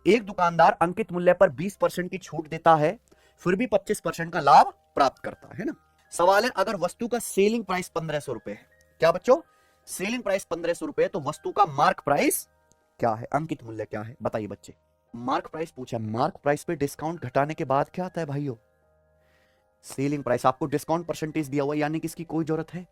एक दुकानदार अंकित मूल्य पर 20% की छूट देता है, फिर भी 25% का लाभ प्राप्त करता है ना। सवाल है, अगर वस्तु का सेलिंग प्राइस 1500 रुपए है, क्या बच्चों, सेलिंग प्राइस 1500 रुपए है, तो वस्तु का मार्क प्राइस क्या है, अंकित मूल्य क्या है, बताइए बच्चे। मार्क प्राइस पूछा, मार्क प्राइस पे डिस्काउंट घटाने के बाद क्या आता है भाइयों, सेलिंग प्राइस। आपको डिस्काउंट परसेंटेज दिया हुआ, यानी कि इसकी कोई जरूरत है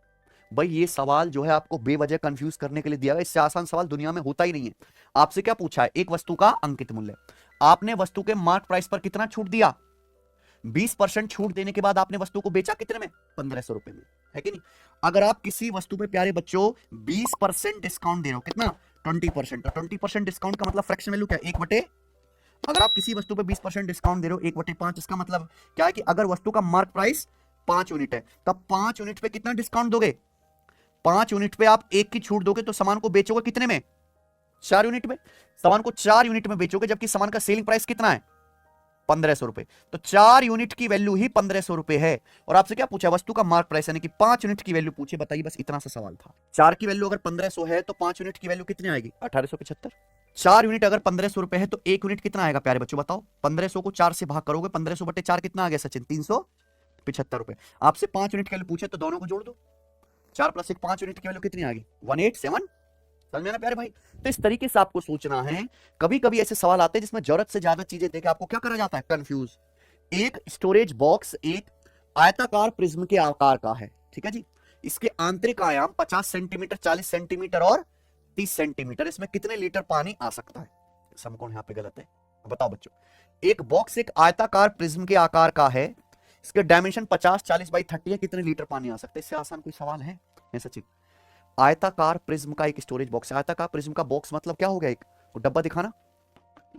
भाई, ये सवाल जो है आपको बेवजह कंफ्यूज करने के लिए दिया गया, इससे आसान सवाल दुनिया में होता ही नहीं है। आपसे क्या पूछा है, एक वस्तु का अंकित मूल्य, आपने वस्तु के मार्क प्राइस पर कितना छूट दिया, 20% छूट देने के बाद आपने वस्तु को बेचा कितने में, 1500 रुपए में, है कि नहीं। अगर आप किसी वस्तु पे प्यारे बच्चों 20% डिस्काउंट दे रहे हो, कितना, 20%, तो 20% डिस्काउंट का मतलब फ्रैक्शन वैल्यू क्या है, 1/, अगर आप किसी वस्तु पे 20% डिस्काउंट दे रहे हो 1/5, इसका मतलब क्या है कि अगर वस्तु का मार्क प्राइस 5 यूनिट है, तब 5 यूनिट पे कितना डिस्काउंट दोगे, 5 यूनिट पे आप 1 की छूट दोगे, तो सामान को बेचोगे कितने में, 4 यूनिट में, सामान को 4 यूनिट में बेचोगे, जबकि सामान का सेलिंग प्राइस कितना है, 1500 रुपए, तो 4 यूनिट की वैल्यू ही 1500 रुपए है। और आपसे क्या पूछा, वस्तु का मार्क प्राइस यानी कि 5 यूनिट की वैल्यू पूछे, बताइए, बस इतना सा सवाल था। 4 की वैल्यू अगर 1500 है तो 5 यूनिट की वैल्यू कितनी आएगी, 1875। 4 यूनिट अगर 1500 रुपए है तो 1 यूनिट कितना आएगा प्यारे बच्चों, बताओ, 1500 को 4 से भाग करोगे, 1500/4 कितना आ गया सचिन, 375 रुपए। आपसे 5 यूनिट की वैल्यू पूछे तो दोनों को जोड़ दो, 4 + 1 5 यूनिट की वैल्यू कितनी आ गई, 187। समझ में ना प्यारे भाई। तो इस तरीके से आपको सोचना है। कभी कभी ऐसे सवाल आते हैं जिसमें जरूरत से ज्यादा चीजें देके आपको क्या करा जाता है, कंफ्यूज। एक स्टोरेज बॉक्स एक आयताकार प्रिज्म के आकार का है, ठीक है जी। इसके आंतरिक आयाम 50 सेंटीमीटर, 40 सेंटीमीटर और 30 सेंटीमीटर। इसमें कितने लीटर पानी आ सकता है, समकोण यहां पे गलत है, बताओ बच्चों। एक बॉक्स एक आयताकार प्रिज्म के आकार का है, इसके डायमेंशन 50, 40/30 है, कितने लीटर पानी आ सकता है, इससे आसान कोई सवाल है सचिन। आयताकार प्रिज्म का एक स्टोरेज बॉक्स, आयताकार प्रिज्म का बॉक्स मतलब क्या हो गया, एक डब्बा दिखाना।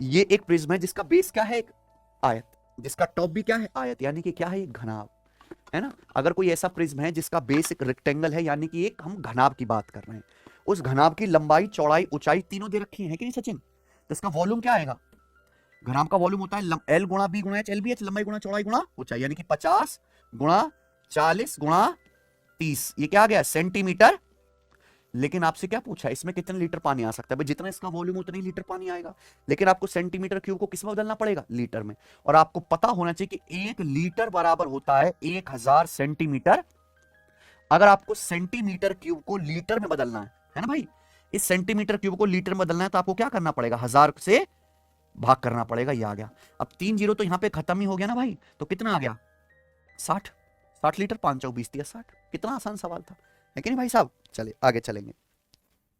ये एक प्रिज्म है जिसका बेस क्या है, एक आयत, जिसका टॉप भी क्या है, आयत, यानी कि क्या है, एक घनाभ, है ना। अगर कोई ऐसा प्रिज्म है जिसका बेस एक रेक्टेंगल है, यानी कि एक हम घनाभ की बात कर रहे हैं, उस घनाभ की लंबाई, चौड़ाई, ऊंचाई तीनों दे रखी है कि नहीं सचिन, तो इसका वॉल्यूम क्या आएगा, घनाभ का वॉल्यूम होता है L गुणा B गुणा H, L B H, लंबाई गुणा चौड़ाई गुणा ऊंचाई, यानी कि 50 गुणा 40 गुणा 30, ये क्या आ गया, सेंटीमीटर। लेकिन आपसे क्या पूछा, इसमें कितने लीटर पानी आ सकता है, भाई जितना इसका वॉल्यूम उतना ही लीटर पानी आएगा, लेकिन आपको सेंटीमीटर क्यूब को किस में बदलना पड़ेगा, लीटर में। और आपको पता होना चाहिए कि 1 लीटर बराबर होता है 1000 सेंटीमीटर। अगर आपको सेंटीमीटर क्यूब को लीटर में बदलना है ना भाई, इस सेंटीमीटर क्यूब को लीटर में बदलना है, तो आपको क्या करना पड़ेगा, 1000 से भाग करना पड़ेगा, ये आ गया। अब 3 जीरो तो यहां पे खत्म ही हो गया ना भाई, तो कितना आ गया, 60 लीटर, 5 × 20 = 60। कितना आसान सवाल था, है कि नहीं भाई साहब। चलिए आगे चलेंगे।